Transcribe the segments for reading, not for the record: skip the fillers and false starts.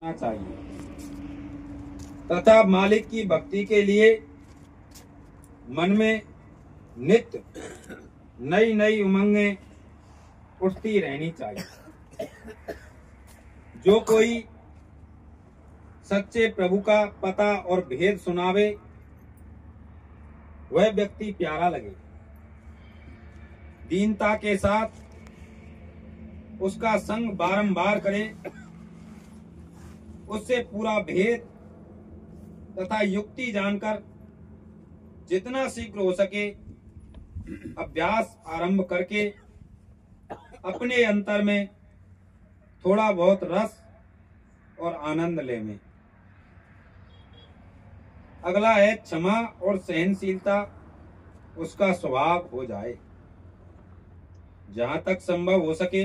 चाहिए तथा मालिक की भक्ति के लिए मन में नित्य नई नई उमंगें उठती रहनी चाहिए। जो कोई सच्चे प्रभु का पता और भेद सुनावे वह व्यक्ति प्यारा लगे। दीनता के साथ उसका संग बारंबार करे, उससे पूरा भेद तथा युक्ति जानकर जितना शीघ्र हो सके अभ्यास आरंभ करके अपने अंतर में थोड़ा बहुत रस और आनंद लेवे। अगला है क्षमा और सहनशीलता उसका स्वभाव हो जाए। जहां तक संभव हो सके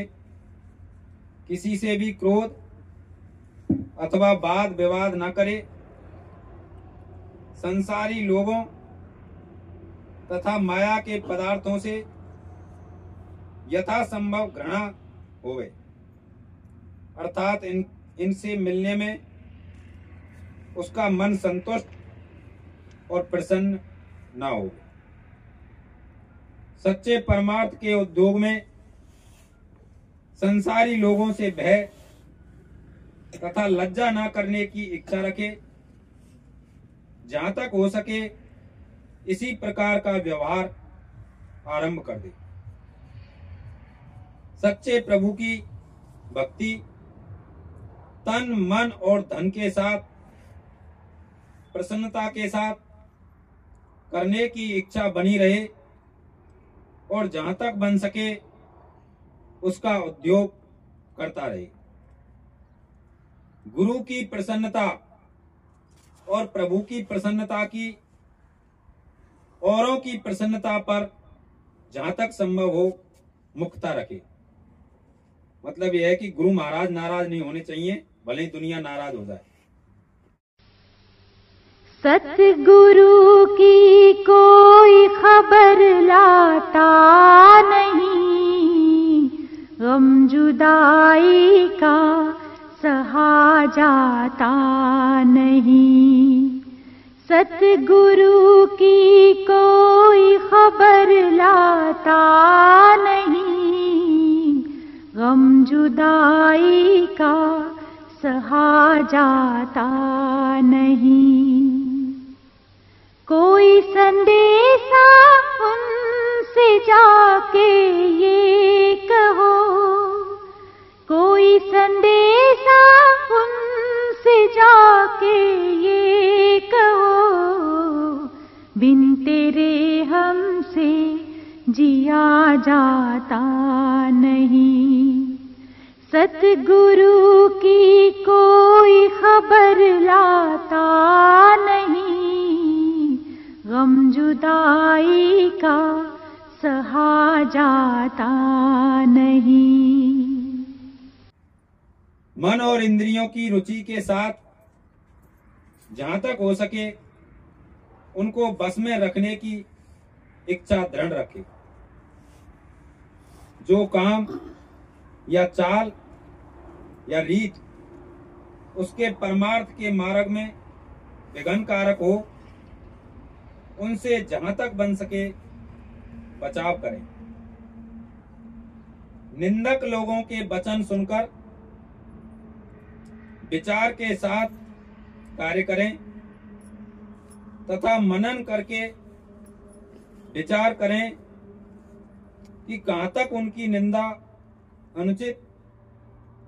किसी से भी क्रोध अथवा वाद विवाद न करे। संसारी लोगों तथा माया के पदार्थों से यथासंभव घृणा होवे, अर्थात इनसे मिलने में उसका मन संतुष्ट और प्रसन्न न हो। सच्चे परमार्थ के उद्योग में संसारी लोगों से भय तथा लज्जा न करने की इच्छा रखे। जहां तक हो सके इसी प्रकार का व्यवहार आरंभ कर दे। सच्चे प्रभु की भक्ति तन मन और धन के साथ प्रसन्नता के साथ करने की इच्छा बनी रहे और जहां तक बन सके उसका उद्योग करता रहे। गुरु की प्रसन्नता और प्रभु की प्रसन्नता की औरों की प्रसन्नता पर जहां तक संभव हो मुक्तता रखे। मतलब यह है कि गुरु महाराज नाराज नहीं होने चाहिए, भले ही दुनिया नाराज हो जाए। सतगुरु की कोई खबर लाता नहीं, गम जुदाई का सहा जाता नहीं। सतगुरु की कोई खबर लाता नहीं, गम जुदाई का सहा जाता नहीं। कोई संदेशा उनसे जाके ये कहो, कोई संदेशा उनसे जाके ये कहो, बिन तेरे हमसे जिया जाता नहीं। सतगुरु की कोई खबर लाता नहीं, गम जुदाई का सहा जाता नहीं। मन और इंद्रियों की रुचि के साथ जहां तक हो सके उनको बस में रखने की इच्छा दृढ़ रखे। जो काम या चाल या रीत उसके परमार्थ के मार्ग में विघ्न कारक हो उनसे जहां तक बन सके बचाव करें। निंदक लोगों के वचन सुनकर विचार के साथ कार्य करें तथा मनन करके विचार करें कि कहां तक उनकी निंदा अनुचित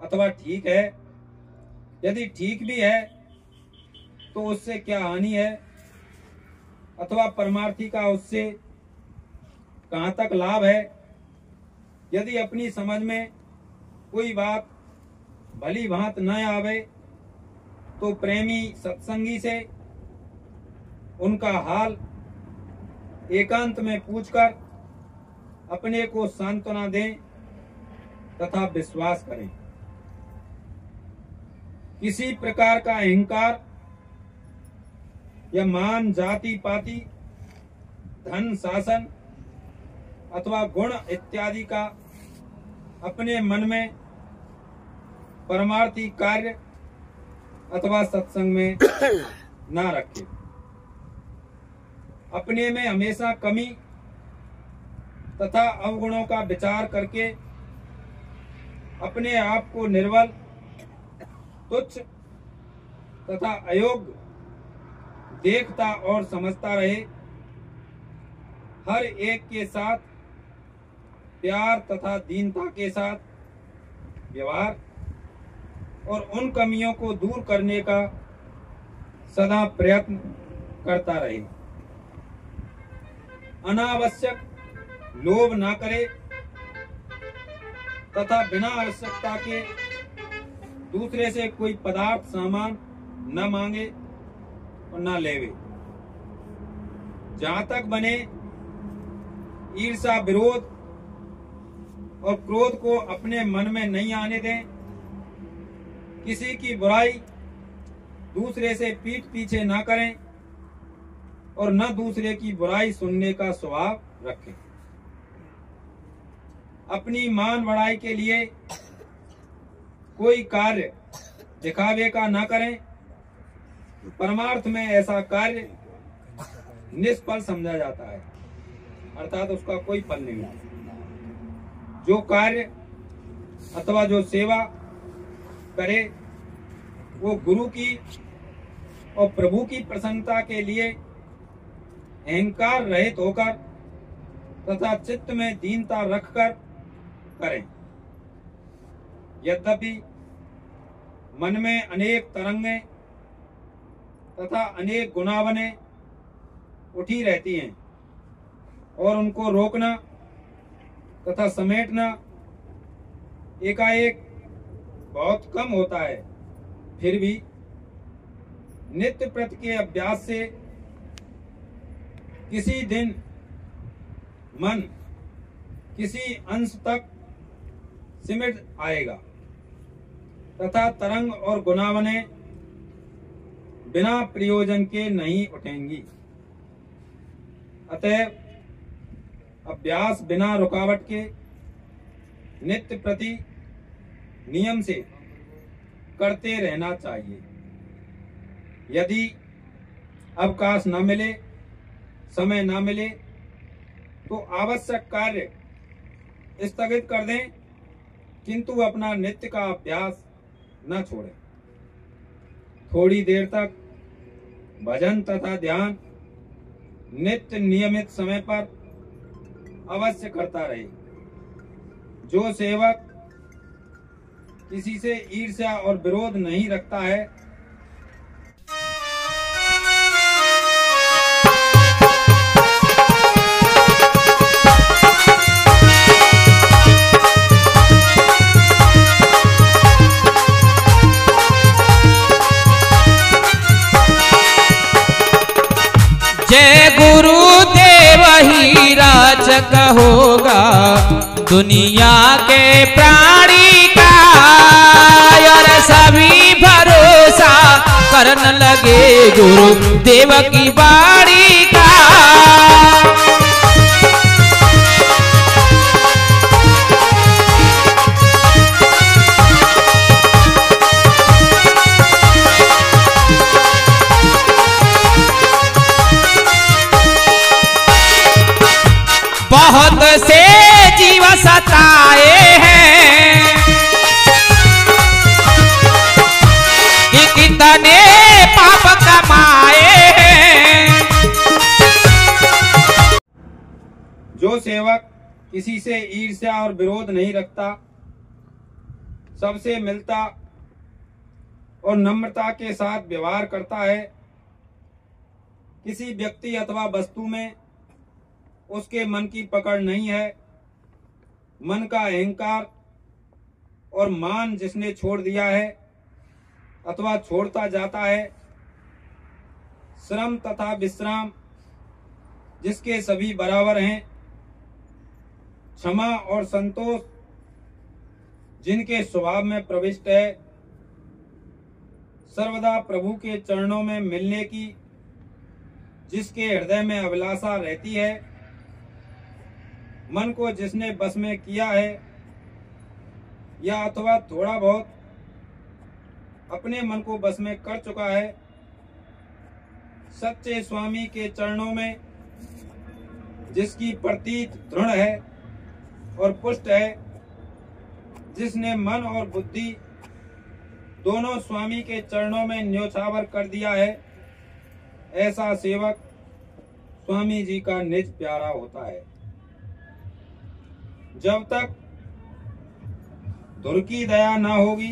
अथवा ठीक है। यदि ठीक भी है तो उससे क्या हानि है अथवा परमार्थी का उससे कहां तक लाभ है। यदि अपनी समझ में कोई बात भली भांत न आवे तो प्रेमी सत्संगी से उनका हाल एकांत में पूछकर अपने को सांत्वना दें तथा विश्वास करें। किसी प्रकार का अहंकार या मान जाति पाति धन शासन अथवा गुण इत्यादि का अपने मन में परमार्थी कार्य अथवा सत्संग में ना रखे। अपने में हमेशा कमी तथा अवगुणों का विचार करके अपने आप को निर्बल, तुच्छ तथा अयोग्य देखता और समझता रहे। हर एक के साथ प्यार तथा दीनता के साथ व्यवहार और उन कमियों को दूर करने का सदा प्रयत्न करता रहे। अनावश्यक लोभ ना करे तथा बिना आवश्यकता के दूसरे से कोई पदार्थ सामान न मांगे और न लेवे। जहां तक बने ईर्ष्या, विरोध और क्रोध को अपने मन में नहीं आने दें। किसी की बुराई दूसरे से पीठ पीछे ना करें और न दूसरे की बुराई सुनने का स्वभाव रखें। अपनी मान बढ़ाई के लिए कोई कार्य दिखावे का ना करें। परमार्थ में ऐसा कार्य निष्फल समझा जाता है, अर्थात उसका कोई फल नहीं है। जो कार्य अथवा जो सेवा करे वो गुरु की और प्रभु की प्रसन्नता के लिए अहंकार रहित होकर तथा चित्त में दीनता रखकर करें। यद्यपि मन में अनेक तरंगें तथा अनेक गुनावनें उठी रहती हैं और उनको रोकना तथा समेटना एकाएक बहुत कम होता है, फिर भी नित्य प्रति के अभ्यास से किसी दिन मन किसी अंश तक सिमट आएगा तथा तरंग और गुनावनें बिना प्रयोजन के नहीं उठेंगी। अतएव अभ्यास बिना रुकावट के नित्य प्रति नियम से करते रहना चाहिए। यदि अवकाश न मिले, समय न मिले तो आवश्यक कार्य स्थगित कर दें, किंतु अपना नित्य का अभ्यास न छोड़ें। थोड़ी देर तक भजन तथा ध्यान नित्य नियमित समय पर अवश्य करता रहे। जो सेवक किसी से ईर्ष्या और विरोध नहीं रखता है, जय गुरुदेव ही राजक होगा दुनिया के प्राणी का, और सभी भरोसा करने लगे गुरुदेव की बाणी का। बहुत से जीव सताए हैं कि कितने पाप कमाए हैं। जो सेवक किसी से ईर्ष्या और विरोध नहीं रखता, सबसे मिलता और नम्रता के साथ व्यवहार करता है, किसी व्यक्ति अथवा वस्तु में उसके मन की पकड़ नहीं है, मन का अहंकार और मान जिसने छोड़ दिया है अथवा छोड़ता जाता है, श्रम तथा विश्राम जिसके सभी बराबर हैं, क्षमा और संतोष जिनके स्वभाव में प्रविष्ट है, सर्वदा प्रभु के चरणों में मिलने की जिसके हृदय में अभिलाषा रहती है, मन को जिसने बस में किया है या अथवा थोड़ा बहुत अपने मन को बस में कर चुका है, सच्चे स्वामी के चरणों में जिसकी प्रतीत दृढ़ है और पुष्ट है, जिसने मन और बुद्धि दोनों स्वामी के चरणों में न्योछावर कर दिया है, ऐसा सेवक स्वामी जी का निज प्यारा होता है। जब तक धुर की दया न होगी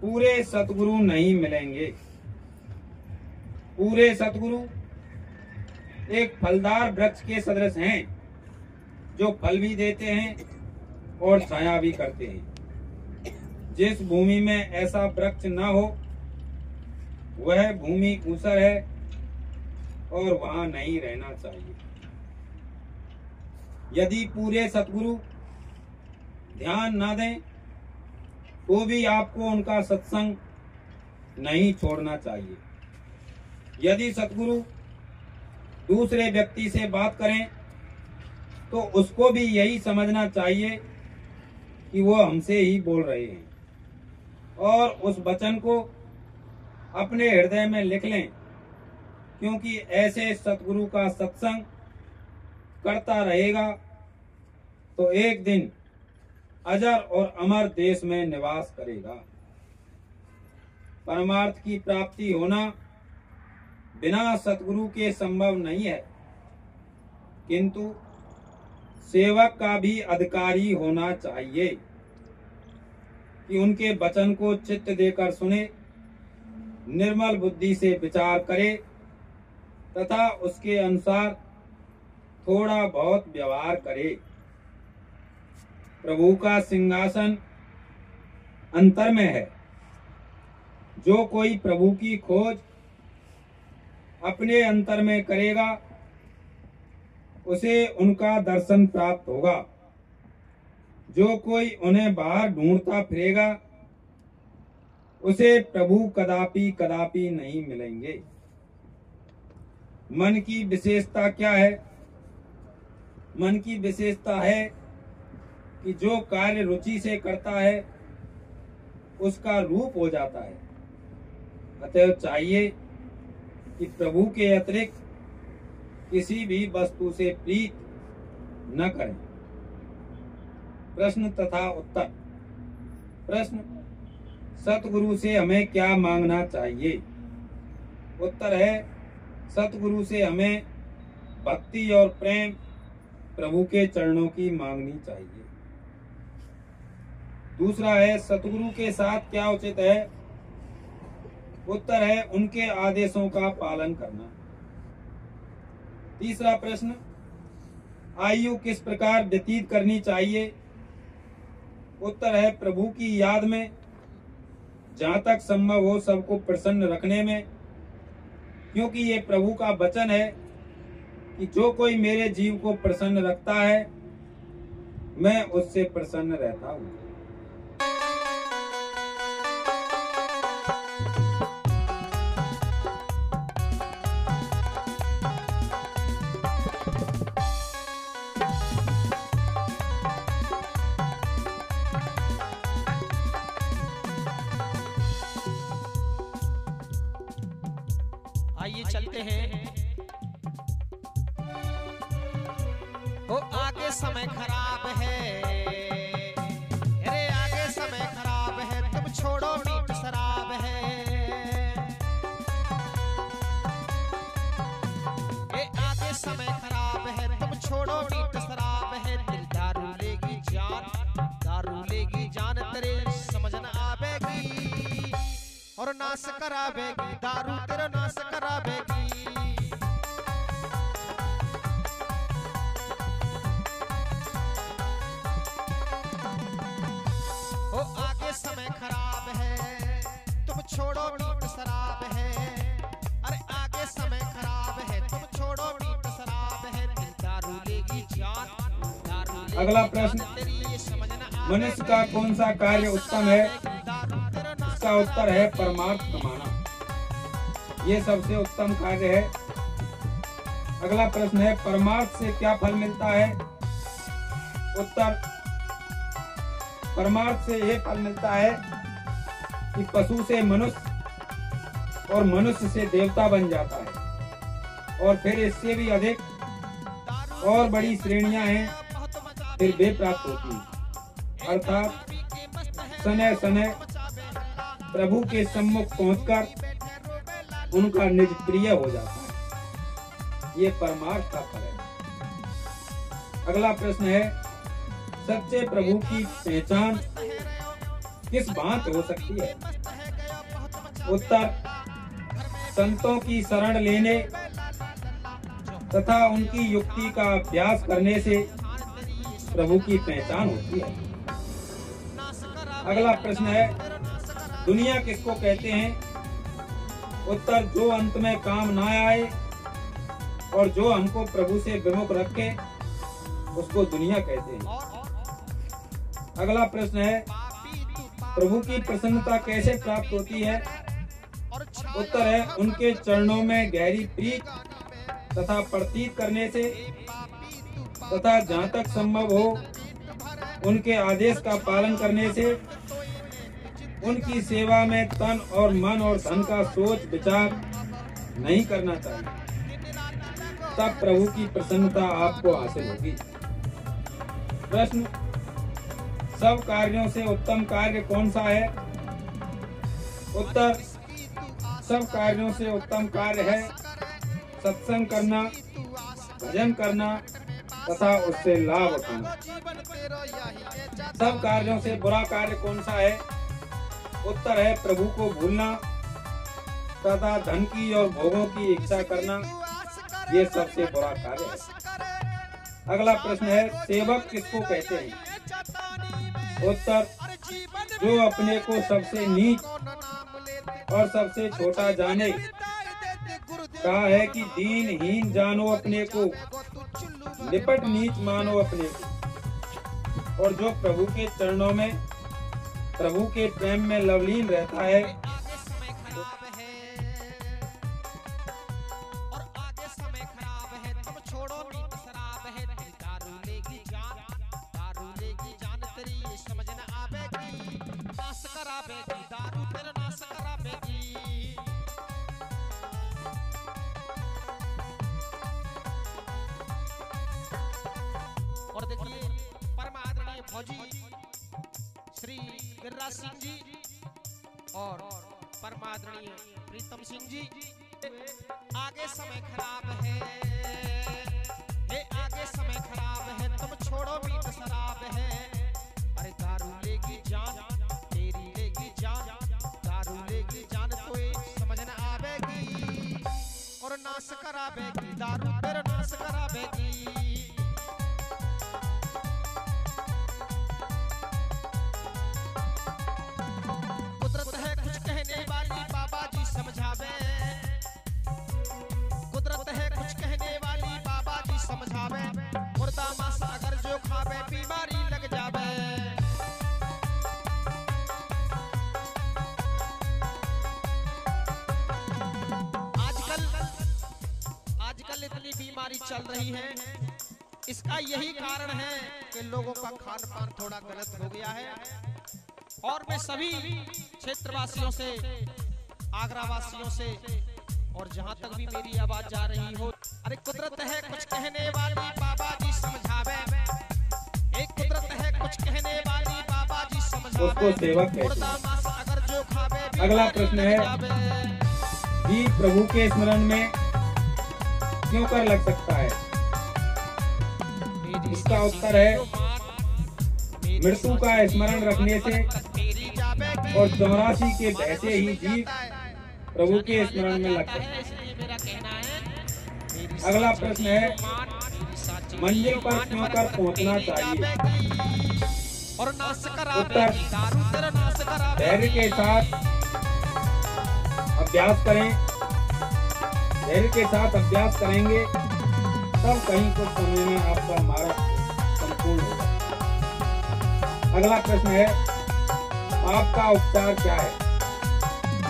पूरे सतगुरु नहीं मिलेंगे। पूरे सतगुरु एक फलदार वृक्ष के सदृश हैं, जो फल भी देते हैं और छाया भी करते हैं। जिस भूमि में ऐसा वृक्ष न हो वह भूमि ऊसर है और वहां नहीं रहना चाहिए। यदि पूरे सतगुरु ध्यान न दें तो भी आपको उनका सत्संग नहीं छोड़ना चाहिए। यदि सतगुरु दूसरे व्यक्ति से बात करें तो उसको भी यही समझना चाहिए कि वो हमसे ही बोल रहे हैं और उस वचन को अपने हृदय में लिख लें, क्योंकि ऐसे सतगुरु का सत्संग करता रहेगा तो एक दिन अजर और अमर देश में निवास करेगा। परमार्थ की प्राप्ति होना बिना सतगुरु के संभव नहीं है, किंतु सेवक का भी अधिकारी होना चाहिए कि उनके वचन को चित्त देकर सुने, निर्मल बुद्धि से विचार करे तथा उसके अनुसार थोड़ा बहुत व्यवहार करे। प्रभु का सिंहासन अंतर में है। जो कोई प्रभु की खोज अपने अंतर में करेगा उसे उनका दर्शन प्राप्त होगा। जो कोई उन्हें बाहर ढूंढता फिरेगा उसे प्रभु कदापि कदापि नहीं मिलेंगे। मन की विशेषता क्या है? मन की विशेषता है कि जो कार्य रुचि से करता है उसका रूप हो जाता है। अतः चाहिए कि प्रभु के अतिरिक्त किसी भी वस्तु से प्रीत न करें। प्रश्न तथा उत्तर। प्रश्न: सतगुरु से हमें क्या मांगना चाहिए? उत्तर है, सतगुरु से हमें भक्ति और प्रेम प्रभु के चरणों की मांगनी चाहिए। दूसरा है, सतगुरु के साथ क्या उचित है? उत्तर है, उनके आदेशों का पालन करना। तीसरा प्रश्न, आयु किस प्रकार व्यतीत करनी चाहिए? उत्तर है, प्रभु की याद में, जहां तक संभव हो सबको प्रसन्न रखने में, क्योंकि ये प्रभु का वचन है कि जो कोई मेरे जीव को प्रसन्न रखता है मैं उससे प्रसन्न रहता हूँ। आइए चलते हैं। ओ आगे समय खराब है, अरे आगे समय खराब है, तुम छोड़ो मीठ शराब है। ए आगे समय खराब है, तुम छोड़ो मीठ शराब है। दिल दारू लेगी जान तेरे समझ न आवेगी और नाश करावेगी, दारू तेरा नाश करावेगी। ओ आगे समय खराब है, तुम छोड़ो मीठ शराब है। अरे आगे समय खराब है, तुम छोड़ो मीठ शराब है। दिल दारू लेगी जान, दारू लेगी। अगला प्रश्न, मनुष्य का कौन सा कार्य उत्तम है? इसका उत्तर है परमार्थ कमाना। ये सबसे उत्तम कार्य है। अगला प्रश्न है, परमार्थ से क्या फल मिलता है? उत्तर, परमार्थ से ये फल मिलता है कि पशु से मनुष्य और मनुष्य से देवता बन जाता है, और फिर इससे भी अधिक और बड़ी श्रेणियां हैं फिर वे प्राप्त होती हैं। अर्थात समय समय प्रभु के सम्मुख पहुंचकर उनका निज प्रिय हो जाता है। ये परमार्थ का फल है। अगला प्रश्न है, सच्चे प्रभु की पहचान किस भांति हो सकती है? उत्तर, संतों की शरण लेने तथा उनकी युक्ति का अभ्यास करने से प्रभु की पहचान होती है। अगला प्रश्न है, दुनिया किसको कहते हैं? उत्तर, जो अंत में काम ना आए और जो हमको प्रभु से विमुख रखे उसको दुनिया कहते हैं। अगला प्रश्न है, प्रभु की प्रसन्नता कैसे प्राप्त होती है? उत्तर है, उनके चरणों में गहरी प्रीत तथा प्रतीत करने से तथा जहाँ तक संभव हो उनके आदेश का पालन करने से, उनकी सेवा में तन और मन और धन का सोच विचार नहीं करना चाहिए, तब प्रभु की प्रसन्नता आपको हासिल होगी। प्रश्न, सब कार्यों से उत्तम कार्य कौन सा है? उत्तर, सब कार्यों से उत्तम कार्य है सत्संग करना, भजन करना तथा उससे लाभ उठाना। सब कार्यों से बुरा कार्य कौन सा है? उत्तर है, प्रभु को भूलना तथा धन की और भोगों की इच्छा करना, ये सबसे बुरा कार्य है। अगला प्रश्न है, सेवक किसको कहते हैं? उत्तर, जो अपने को सबसे नीच और सबसे छोटा जाने। कहा है कि दीनहीन जानो अपने को, निपट नीच मानो अपने को। और जो प्रभु के चरणों में प्रभु के प्रेम में लवलीन रहता है, और देखिए परम आदरणीय फौजी श्री गिरिराज सिंह जी और परम आदरणीय प्रीतम सिंह जी, आगे समय खराब है, हे आगे समय खराब है, तुम छोड़ो मीठ शराब है। अरे दारू लेगी जान, तेरी लेगी जान, दारू लेगी जान तो ये समझ न आवेगी, और नाश करावेगी, दारू तेरा नाश करावेगी। कुदरत है कुछ कहने वाली बाबा जी समझावे, कुदरत है कुछ कहने वाली बाबा जी समझावे, मुर्दा मांस अगर जो खावे बीमारी लग जावे। आजकल इतनी बीमारी चल रही है, इसका यही कारण है कि लोगों का खान पान थोड़ा गलत हो गया है। और मैं सभी क्षेत्रवासियों से, आगरा वासियों से, और जहां तक भी मेरी आवाज जा रही हो, अरे कुदरत है कुछ कहने वाली बाबा जी समझावे, एक कुदरत है कुछ कहने वाली बाबा जी समझावे, उसको सेवक कहते हैं। अगर जो खावे। अगला प्रश्न है, जी प्रभु के स्मरण में क्यों कर लग सकता है? इसका उत्तर है, मृत्यु का स्मरण रखने से और 84 के वैसे ही जीव प्रभु के स्मरण में लगते हैं। अगला प्रश्न है, मंजिल पर क्यों कर पहुंचना चाहिए? उत्तर, धैर्य के साथ अभ्यास करें, धैर्य के साथ अभ्यास करेंगे तब कहीं कुछ समय में आपका मार्ग संपूर्ण होगा। अगला प्रश्न है, आपका उपचार क्या है?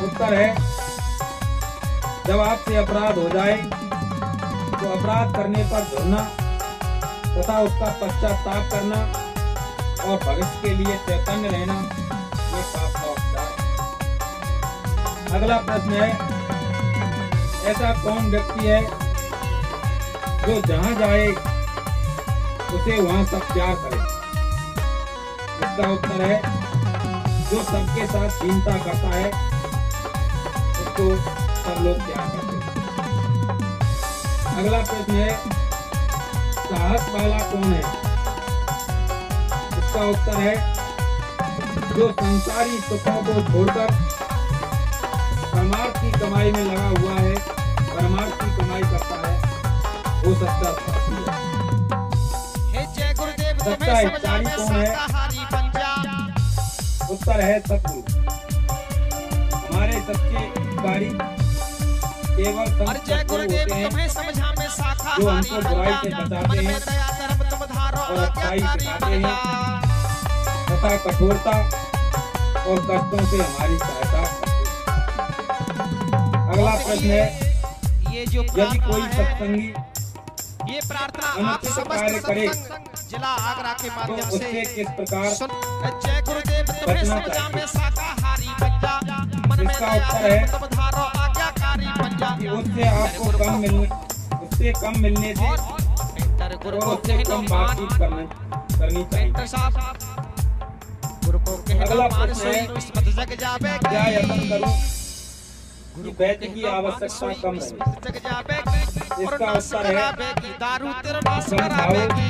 उत्तर है, जब आपसे अपराध हो जाए तो अपराध करने पर झुरना तथा उसका पश्चाताप करना और भविष्य के लिए चैतन्य रहना, ये पाप का उपचार है। अगला प्रश्न है, ऐसा कौन व्यक्ति है जो जहां जाए उसे वहां सब प्यार करे? इसका उत्तर है, जो सबके साथ दीनता करता है उसको सब लोग प्यार करते हैं। अगला प्रश्न है, साहस वाला कौन है? इसका उत्तर है, जो संसारी सुखों को छोड़कर परमार्थ की कमाई में लगा हुआ है, परमार्थ की कमाई करता है, वो सच्चा साथी है। सच्चा हितकारी कौन है? उत्तर है सतगुरु। हमारे सच्चे हितकारी केवल सतगुरु होते हैं, जो हमको बुराई से बचाते हैं और अच्छाई सिखाते हैं तथा कठोरता और कष्टों से हमारी सहायता करते हैं। अगला प्रश्न है, यदि कोई सत्संगी ये प्रार्थना आप अनुचित समस्त कार्य करे जिला आगरा के तो माध्यम उससे से किस प्रकार जय गुरुदेव तुम्हें बचना समझा में चाहिए? शाकाहारी बन जा, मन में इसका दया उत्तर है तुम धारो आज्ञाकारी बन जा। कि उससे आपको कम मिलने से पेंटर गुरु और को उससे कहना कम मान, बातचीत करनी पेंटर चाहिए। साहब गुरु को कहना अगला मान, प्रश्न है, सोई किस्मत जग जावे, क्या यत्न करूं कि वैद्य की आवश्यकता कम रहे? जग जावे और इसका नाश उत्तर है, करावे की दारू तेरा नाश कम करावे खाओ, की।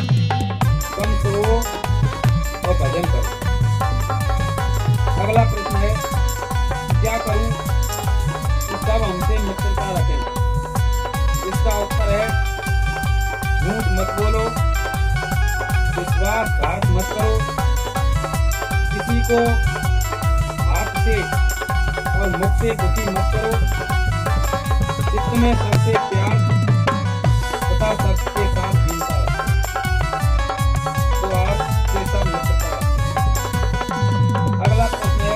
कम सो और भजन करो। अगला प्रश्न है, क्या करूं कि सब हमसे मित्रता रखें? इसका उत्तर है, झूठ मत बोलो, विश्वासघात मत करो, किसी को हाथ से और मुख से दुखी मत करो, चित्त में सबसे प्यार तथा सबके साथ दीनता रखो, तो आपसे सब मित्रता रखें। अगला प्रश्न है,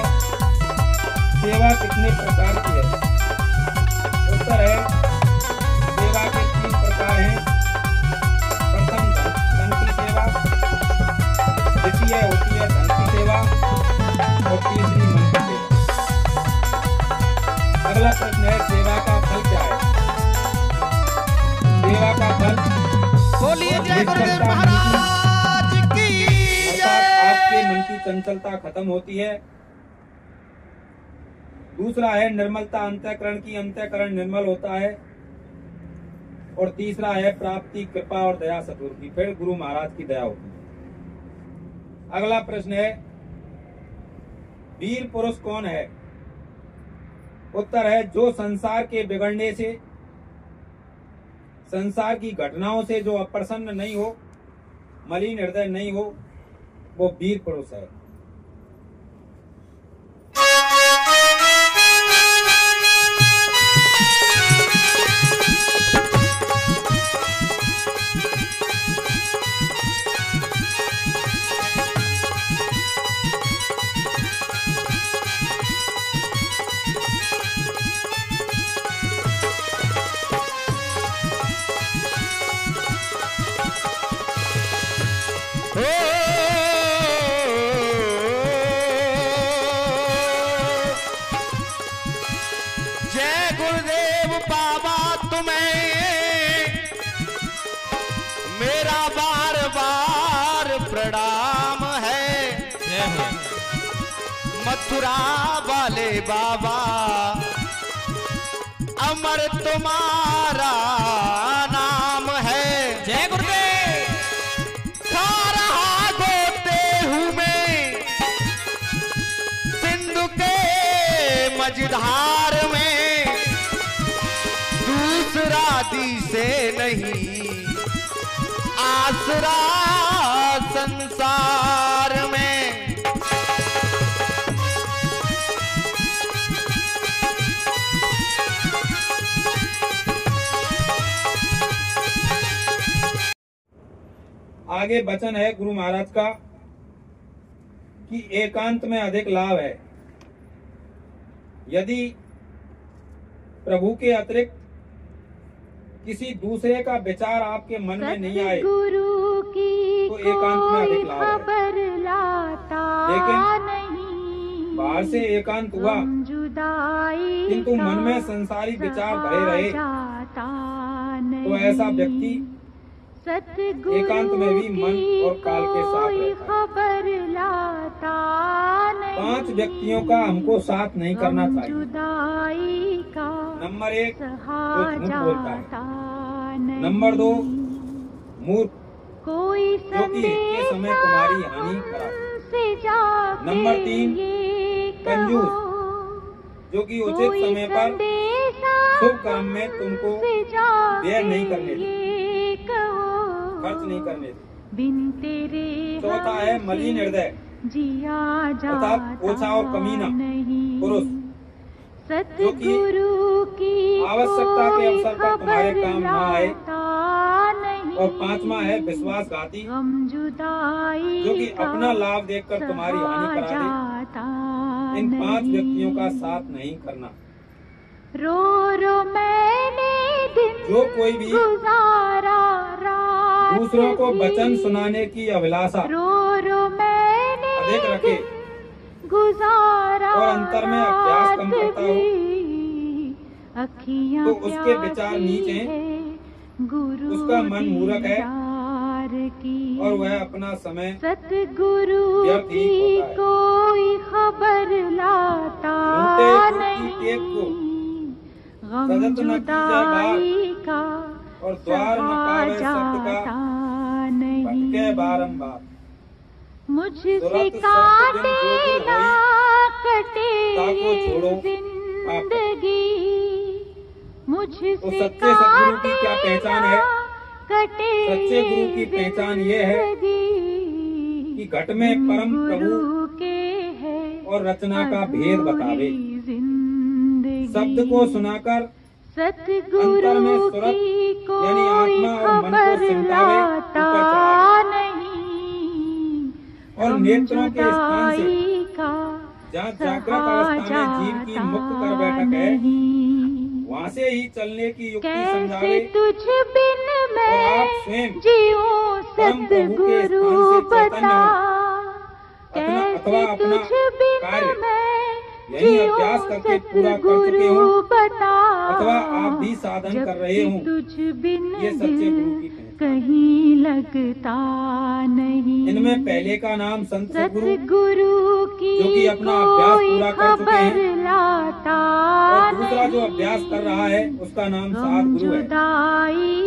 सेवा कितने प्रकार की है? उत्तर है, सेवा के 3 प्रकार हैं। प्रथम धन की सेवा, द्वितीय होती है धन की सेवा और तीसरी मन की सेवा। अगला प्रश्न है, सेवा का फल क्या है? सेवा का फल बोलिए जय गुरुदेव महाराज की अर्थात आपके जय। मन की चंचलता खत्म होती है। दूसरा है निर्मलता अंतःकरण की, अंतःकरण निर्मल होता है। और तीसरा है प्राप्ति कृपा और दया सतगुरु की, फिर गुरु महाराज की दया होती है। अगला प्रश्न है, वीर पुरुष कौन है? उत्तर है, जो संसार के बिगड़ने से, संसार की घटनाओं से जो अप्रसन्न नहीं हो, मलिन हृदय नहीं हो, वो वीर पुरुष है। जय गुरुदेव बाबा तुम्हें मेरा बार बार प्रणाम है। मथुरा वाले बाबा अमर तुम्हारा नाम है। जय गुरुदेव। खा रहा गोते हूँ मैं सिंधु के मझधार में, दूसरा दिसे नहीं आसरा संसार में। आगे वचन है गुरु महाराज का कि एकांत में अधिक लाभ है। यदि प्रभु के अतिरिक्त किसी दूसरे का विचार आपके मन में नहीं आए गुरु की तो एकांत में अधिक लाभ है। खबर लाता लेकिन नहीं, बाहर से एकांत हुआ गम किंतु मन में संसारी विचार भरे रहे तो ऐसा व्यक्ति एकांत में भी मन और काल के साथ रहता है। 5 व्यक्तियों का हमको साथ नहीं करना चाहिए। नंबर 1 जो झूठ बोलता है। नंबर 2 मूर्ख जो कि एक समय तुम्हारी हानि कराता। नंबर 3 कंजूस जो कि उचित समय पर शुभ कर्म में तुमको व्यय नहीं करने देते, खर्च नहीं करने देते। चौथा है मलिन हृदय अर्थात ओछा और कमीना पुरुष जो कि आवश्यकता के अवसर पर तुम्हारे काम न आए। और 5वां है विश्वासघाती जो कि अपना लाभ देखकर तुम्हारी हानि करा दे। इन 5 व्यक्तियों का साथ नहीं करना। जो कोई भी दूसरों को वचन सुनाने की अभिलाषा अधिक रखे और अंतर में अभ्यास कम करता हो तो उसके विचार नीच हैं, उसका मन मूर्ख है और वह अपना समय व्यर्थ ही होता है। सजत न कीजय बार और द्वार न पावे शब्द का भटके बारंबार। मुझसे काटे ना कटे जिंदगी, मुझसे तो सच्चे सदगुरु की क्या पहचान है? कटे सच्चे गुरु की पहचान ये है कि घट में परम प्रभु के और रचना का भेद बतावे। शब्द को सुनाकर अंतर में सुरत यानी आत्मा और मन को सिमटावे ऊपर चढ़ावे और नेत्रों के स्थान से जहाँ जागृत अवस्था में जीव की मुक्त कर बैठक है वहाँ से ही चलने की युक्ति समझावे और आप स्वयं परम प्रभु के स्थान से चैतन्य हो अथवा अपना कार्य यही अभ्यास करके पूरा कर चुके हो अथवा आप भी साधन कर रहे हो, ये सच्चे गुरु की पहचान। कहीं लगता नहीं। इनमें पहले का नाम संत सद्गुरु जो कि अपना अभ्यास पूरा कर चुके हैं और दूसरा जो अभ्यास कर रहा है उसका नाम साध गुरु है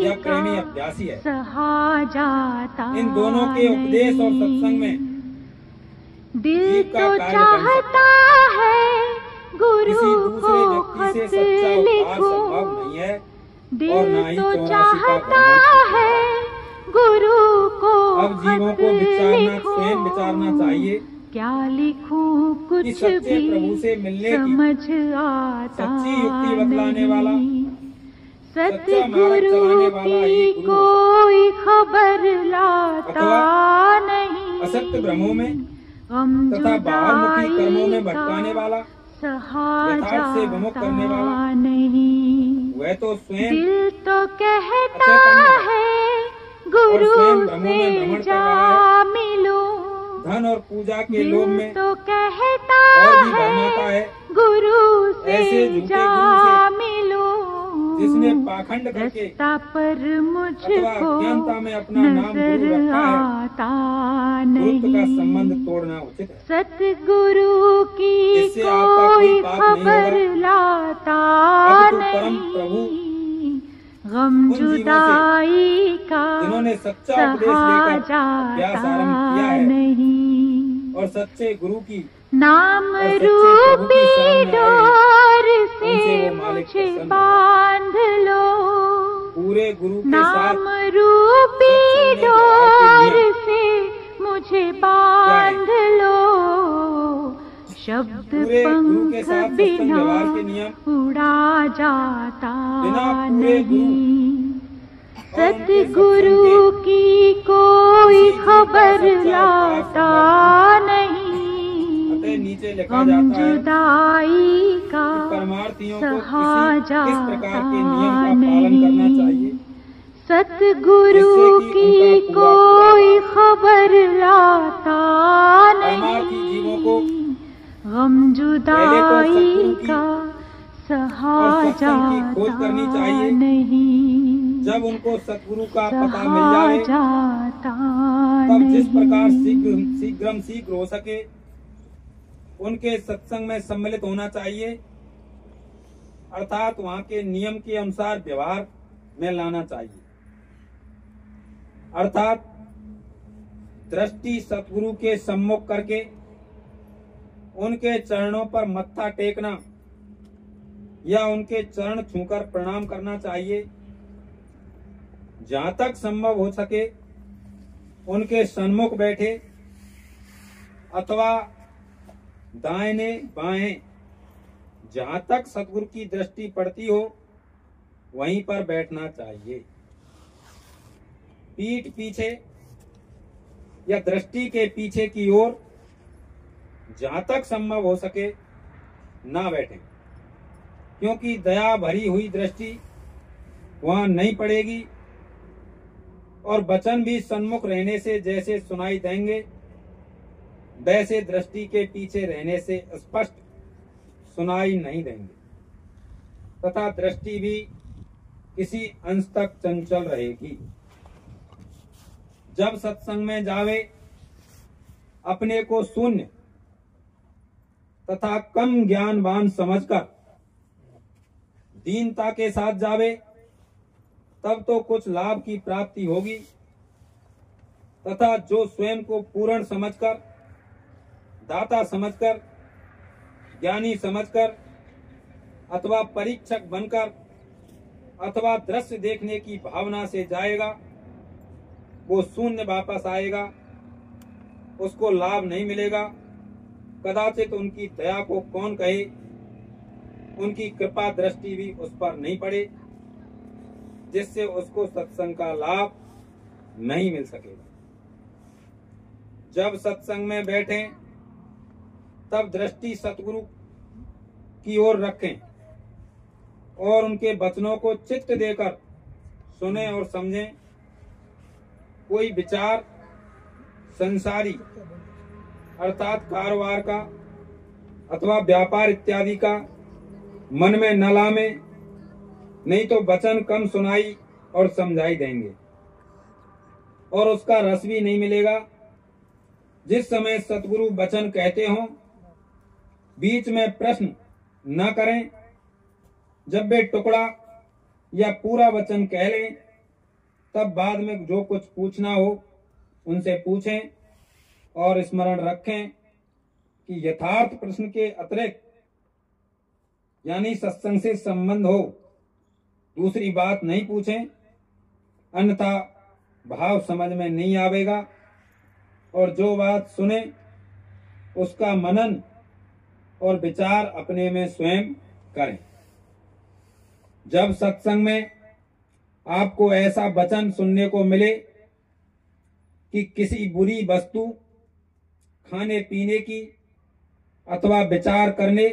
या प्रेमी अभ्यासी है। इन दोनों के उपदेश और सत्संग में दिल तो चाहता है गुरु को खत लिखो, नहीं है दिल तो चाहता है गुरु को अब जीवों को स्वयं विचारना चाहिए क्या लिखूं कुछ भी प्रभु से मिलने समझ आता सच्ची युक्ति बतलाने वाला सतगुरु की कोई खबर लाता नहीं। असत्य भ्रमों में तथा बाहरमुखी कर्मों में भटकाने वाला यथार्थ से विमुख करने वाला नहीं। वह तो स्वयं दिल तो कहता है गुरु से जा मिलो, धन और पूजा के लोभ में तो कहता और भी भरमाता है गुरु से जा मिलो, जिसने पाखंड करके पर मुझको अज्ञानता में अपना नाम गुरु रखा है। गुरुत्व का संबंध तोड़ना उचित है। सतगुरु की कोई खबर लाता परम प्रभु गम जुदाई का जिन्होंने सच्चा उपदेश लेकर अभ्यास आरंभ किया है और सच्चे गुरु की नाम रूपी डोर से मुझे बांध लो, पूरे गुरु के नाम रूपी डोर से मुझे बांध लो, शब्द पंख बिना उड़ा जाता नहीं। सतगुरु की कोई खबर लाता नहीं। नीचे लिखा हम जाता है जुदाई का परमार्थियों को इस प्रकार के नियम का पालन करना चाहिए। सतगुरु की कोई खबर लाता परमार्थी जीवों को गम जुदाई सद्गुरु की का सहा और सत्संग की खोज करनी जाता चाहिए। नहीं, जब उनको सद्गुरु का पता मिल सहा जाए जाता तब जिस प्रकार नहीं। शीघ्र हो सके उनके सत्संग में सम्मिलित होना चाहिए, अर्थात वहाँ के नियम के अनुसार व्यवहार में लाना चाहिए। अर्थात दृष्टि सतगुरु के सम्मुख करके उनके चरणों पर मत्था टेकना या उनके चरण छूकर प्रणाम करना चाहिए। जहां तक संभव हो सके उनके सन्मुख बैठे अथवा दाहिने बाएं जहां तक सतगुरु की दृष्टि पड़ती हो वहीं पर बैठना चाहिए। पीठ पीछे या दृष्टि के पीछे की ओर जहां तक संभव हो सके ना बैठें, क्योंकि दया भरी हुई दृष्टि वहां नहीं पड़ेगी और वचन भी सन्मुख रहने से जैसे सुनाई देंगे वैसे दृष्टि के पीछे रहने से स्पष्ट सुनाई नहीं देंगे तथा दृष्टि भी किसी अंश तक चंचल रहेगी। जब सत्संग में जावे अपने को शून्य तथा कम ज्ञानवान समझकर दीनता के साथ जावे तब तो कुछ लाभ की प्राप्ति होगी, तथा जो स्वयं को पूर्ण समझकर, दाता समझकर, ज्ञानी समझकर अथवा परीक्षक बनकर अथवा दृश्य देखने की भावना से जाएगा वो शून्य वापस आएगा, उसको लाभ नहीं मिलेगा। कदाचित उनकी दया को कौन कहे, उनकी कृपा दृष्टि भी उस पर नहीं पड़े जिससे उसको सत्संग का लाभ नहीं मिल सकेगा। जब सत्संग में बैठें तब दृष्टि सतगुरु की ओर रखें और उनके वचनों को चित्त देकर सुने और समझें। कोई विचार संसारी अर्थात कारोबार का अथवा व्यापार इत्यादि का मन में न लामें, नहीं तो वचन कम सुनाई और समझाई देंगे और उसका रस भी नहीं मिलेगा। जिस समय सतगुरु वचन कहते हों बीच में प्रश्न न करें। जब वे टुकड़ा या पूरा वचन कह लें तब बाद में जो कुछ पूछना हो उनसे पूछें और स्मरण रखें कि यथार्थ प्रश्न के अतिरिक्त यानी सत्संग से संबंध हो दूसरी बात नहीं पूछें, अन्यथा भाव समझ में नहीं आवेगा और जो बात सुने उसका मनन और विचार अपने में स्वयं करें। जब सत्संग में आपको ऐसा वचन सुनने को मिले कि किसी बुरी वस्तु खाने पीने की अथवा विचार करने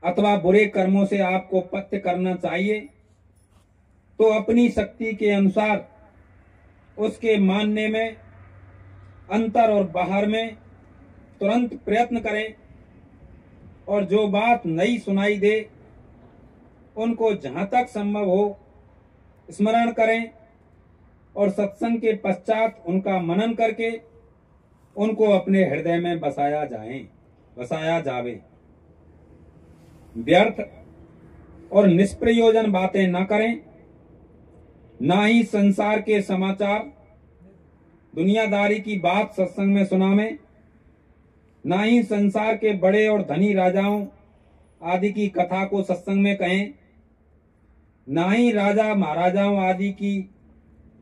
अथवा बुरे कर्मों से आपको पथ्य करना चाहिए तो अपनी शक्ति के अनुसार उसके मानने में अंतर और बाहर में तुरंत प्रयत्न करें और जो बात नई सुनाई दे उनको जहां तक संभव हो स्मरण करें और सत्संग के पश्चात उनका मनन करके उनको अपने हृदय में बसाया जावे। व्यर्थ और निष्प्रयोजन बातें न करें, ना ही संसार के समाचार दुनियादारी की बात सत्संग में सुनावें, ना ही संसार के बड़े और धनी राजाओं आदि की कथा को सत्संग में कहें, ना ही राजा महाराजाओं आदि की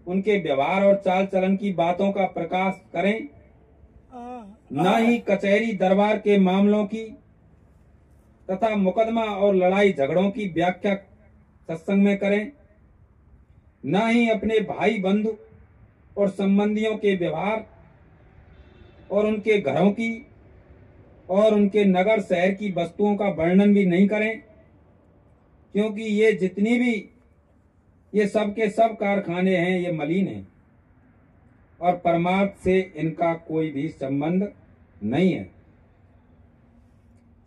उनके व्यवहार और चाल चलन की बातों का प्रकाश करें, ना ही कचहरी दरबार के मामलों की तथा मुकदमा और लड़ाई झगड़ों की व्याख्या सत्संग में करें, ना ही अपने भाई बंधु और संबंधियों के व्यवहार और उनके घरों की और उनके नगर शहर की वस्तुओं का वर्णन भी नहीं करें, क्योंकि ये जितनी भी ये सब के सब कारखाने हैं ये मलिन हैं और परमार्थ से इनका कोई भी संबंध नहीं है।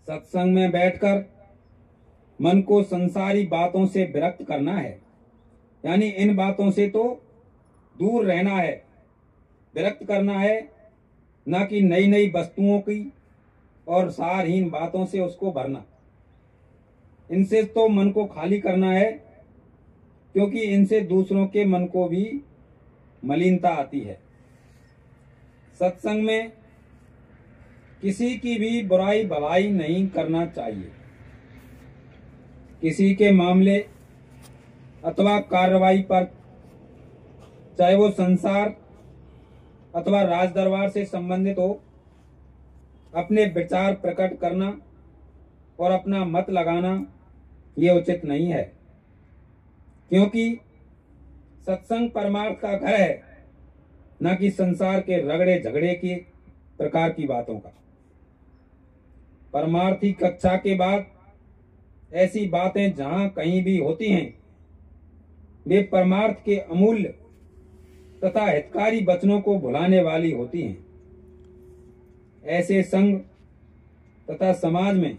सत्संग में बैठकर मन को संसारी बातों से विरक्त करना है, यानी इन बातों से तो दूर रहना है, विरक्त करना है, ना कि नई नई वस्तुओं की और सारहीन बातों से उसको भरना। इनसे तो मन को खाली करना है, क्योंकि इनसे दूसरों के मन को भी मलिनता आती है। सत्संग में किसी की भी बुराई भलाई नहीं करना चाहिए। किसी के मामले अथवा कार्रवाई पर, चाहे वो संसार अथवा राज दरबार से संबंधित हो, अपने विचार प्रकट करना और अपना मत लगाना ये उचित नहीं है, क्योंकि सत्संग परमार्थ का घर है, न कि संसार के रगड़े झगड़े के प्रकार की बातों का। परमार्थी कक्षा के बाद ऐसी बातें जहां कहीं भी होती हैं, वे परमार्थ के अमूल्य तथा हितकारी वचनों को भुलाने वाली होती हैं। ऐसे संघ तथा समाज में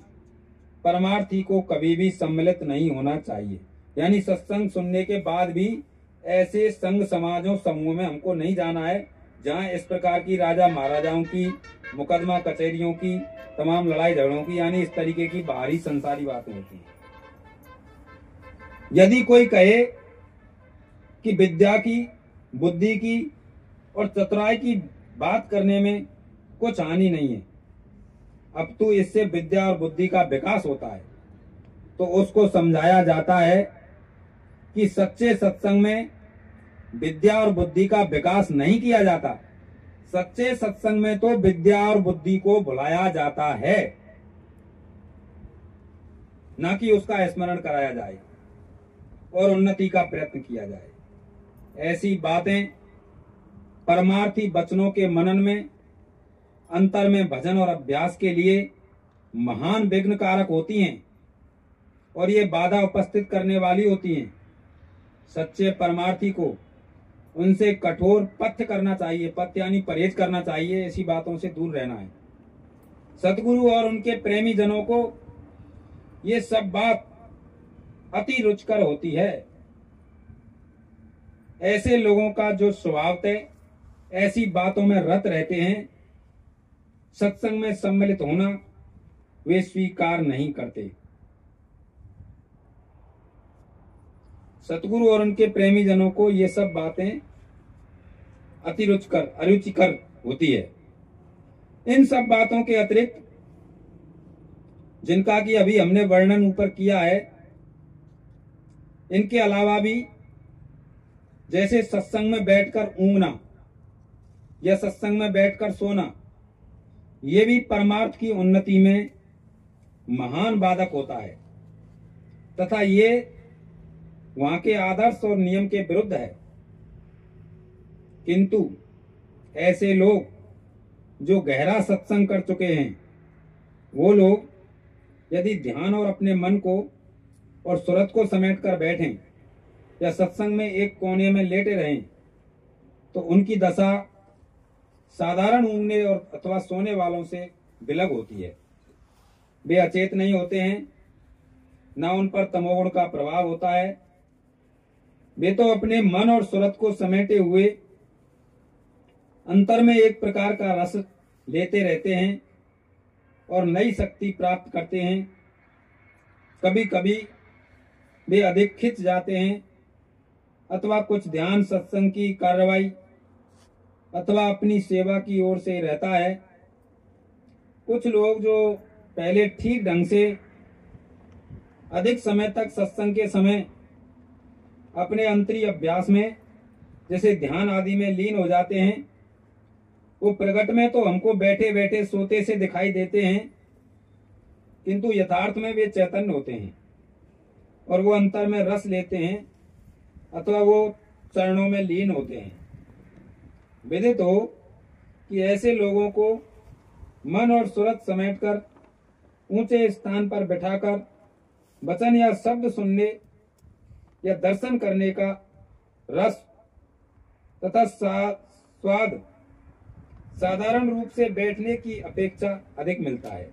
परमार्थी को कभी भी सम्मिलित नहीं होना चाहिए, यानी सत्संग सुनने के बाद भी ऐसे संघ समाजों समूह में हमको नहीं जाना है, जहां इस प्रकार की राजा महाराजाओं की, मुकदमा कचहरियों की, तमाम लड़ाई झगड़ों की, यानी इस तरीके की बाहरी संसारी बातें होती हैं। यदि कोई कहे कि विद्या की, बुद्धि की और चतुराई की बात करने में कुछ हानि नहीं है, अब तो इससे विद्या और बुद्धि का विकास होता है, तो उसको समझाया जाता है कि सच्चे सत्संग में विद्या और बुद्धि का विकास नहीं किया जाता। सच्चे सत्संग में तो विद्या और बुद्धि को भुलाया जाता है, ना कि उसका स्मरण कराया जाए और उन्नति का प्रयत्न किया जाए। ऐसी बातें परमार्थी वचनों के मनन में, अंतर में भजन और अभ्यास के लिए महान विघ्न कारक होती हैं और ये बाधा उपस्थित करने वाली होती हैं। सच्चे परमार्थी को उनसे कठोर पथ्य करना चाहिए, पथ्य यानी परहेज करना चाहिए, ऐसी बातों से दूर रहना है। सतगुरु और उनके प्रेमी जनों को ये सब बात अति रुचिकर होती है। ऐसे लोगों का जो स्वभावतः ऐसी बातों में रत रहते हैं, सत्संग में सम्मिलित होना वे स्वीकार नहीं करते। सतगुरु और उनके प्रेमी जनों को ये सब बातें अति रुचिकर, अरुचिकर होती है। इन सब बातों के अतिरिक्त, जिनका कि अभी हमने वर्णन ऊपर किया है, इनके अलावा भी जैसे सत्संग में बैठकर ऊँघना या सत्संग में बैठकर सोना, ये भी परमार्थ की उन्नति में महान बाधक होता है तथा ये वहां के आदर्श और नियम के विरुद्ध है। किंतु ऐसे लोग जो गहरा सत्संग कर चुके हैं, वो लोग यदि ध्यान और अपने मन को और सुरत को समेट कर बैठें या सत्संग में एक कोने में लेटे रहें, तो उनकी दशा साधारण ऊँघने और अथवा सोने वालों से विलग होती है। वे अचेत नहीं होते हैं, न उन पर तमोगुण का प्रभाव होता है। वे तो अपने मन और सुरत को समेटे हुए अंतर में एक प्रकार का रस लेते रहते हैं और नई शक्ति प्राप्त करते हैं। कभी कभी वे अधिक खिंच जाते हैं अथवा कुछ ध्यान सत्संग की कार्रवाई अथवा अपनी सेवा की ओर से रहता है। कुछ लोग जो पहले ठीक ढंग से अधिक समय तक सत्संग के समय अपने अंतरी अभ्यास में, जैसे ध्यान आदि में लीन हो जाते हैं, वो प्रगट में तो हमको बैठे बैठे सोते से दिखाई देते हैं, किंतु यथार्थ में वे चैतन्य होते हैं और वो अंतर में रस लेते हैं अथवा वो चरणों में लीन होते हैं। विदित हो कि ऐसे लोगों को मन और सुरत समेटकर ऊंचे स्थान पर बिठाकर वचन या शब्द सुनने या दर्शन करने का रस तथा स्वाद साधारण रूप से बैठने की अपेक्षा अधिक मिलता है।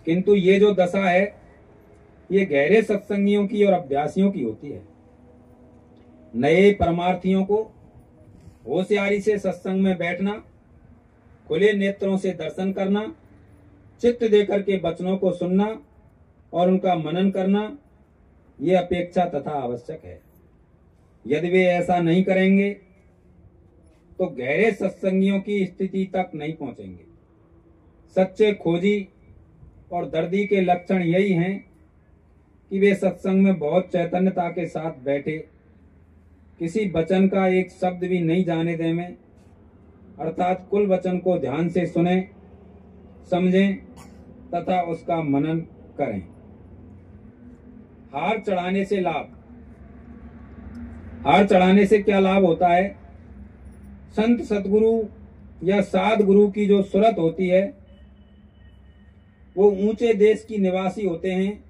किंतु ये जो दशा है ये गहरे सत्संगियों की और अभ्यासियों की होती है। नए परमार्थियों को होशियारी से सत्संग में बैठना, खुले नेत्रों से दर्शन करना, चित्त देकर के वचनों को सुनना और उनका मनन करना, ये अपेक्षा तथा आवश्यक है। यदि वे ऐसा नहीं करेंगे तो गहरे सत्संगियों की स्थिति तक नहीं पहुंचेंगे। सच्चे खोजी और दर्दी के लक्षण यही हैं कि वे सत्संग में बहुत चैतन्यता के साथ बैठे, किसी वचन का एक शब्द भी नहीं जाने दें, अर्थात कुल वचन को ध्यान से सुने, समझें तथा उसका मनन करें। हार चढ़ाने से लाभ। हार चढ़ाने से क्या लाभ होता है? संत सतगुरु या साध गुरु की जो सूरत होती है वो ऊंचे देश की निवासी होते हैं।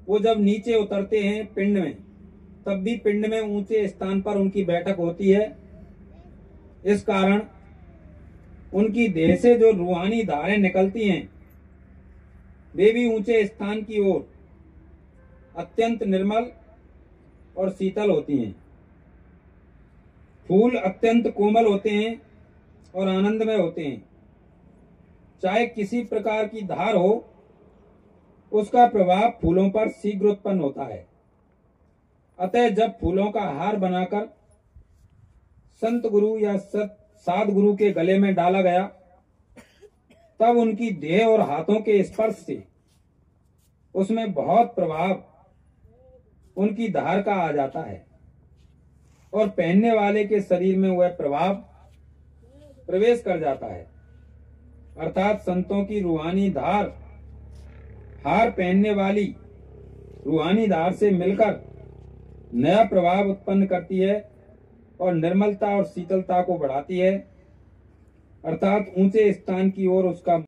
वो जब नीचे उतरते हैं पिंड में, तब भी पिंड में ऊंचे स्थान पर उनकी बैठक होती है। इस कारण उनकी देह से जो रूहानी धारें निकलती हैं वे भी ऊंचे स्थान की ओर अत्यंत निर्मल और शीतल होती हैं। फूल अत्यंत कोमल होते हैं और आनंदमय होते हैं। चाहे किसी प्रकार की धार हो, उसका प्रभाव फूलों पर शीघ्र उत्पन्न होता है। अतः जब फूलों का हार बनाकर संत गुरु या साध गुरु के गले में डाला गया, तब उनकी देह और हाथों के स्पर्श से उसमें बहुत प्रभाव उनकी धार का आ जाता है और पहनने वाले के शरीर में वह प्रभाव प्रवेश कर जाता है। अर्थात संतों की रूहानी धार हार पहनने वाली रूहानी धार से मिलकर नया प्रभाव उत्पन्न करती है और निर्मलता और शीतलता को बढ़ाती है, अर्थात ऊंचे स्थान की ओर उसका